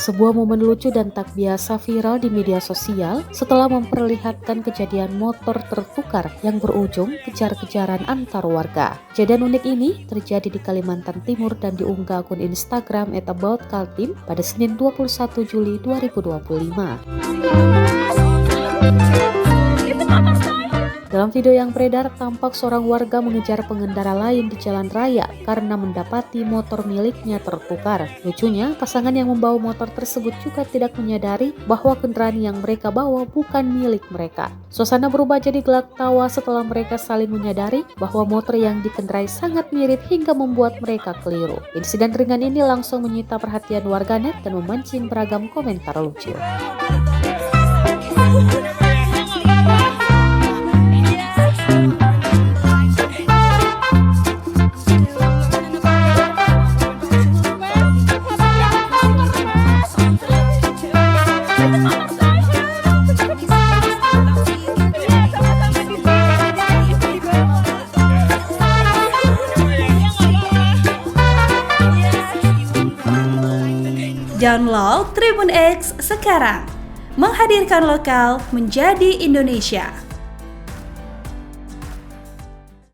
Sebuah momen lucu dan tak biasa viral di media sosial setelah memperlihatkan kejadian motor tertukar yang berujung kejar-kejaran antar warga. Kejadian unik ini terjadi di Kalimantan Timur dan diunggah akun Instagram @aboutkaltim pada Senin 21 Juli 2025. Dalam video yang beredar, tampak seorang warga mengejar pengendara lain di jalan raya karena mendapati motor miliknya tertukar. Lucunya, pasangan yang membawa motor tersebut juga tidak menyadari bahwa kendaraan yang mereka bawa bukan milik mereka. Suasana berubah jadi gelak tawa setelah mereka saling menyadari bahwa motor yang dikendarai sangat mirip hingga membuat mereka keliru. Insiden ringan ini langsung menyita perhatian warganet dan memancing beragam komentar lucu. Download Tribun X sekarang, menghadirkan lokal menjadi Indonesia.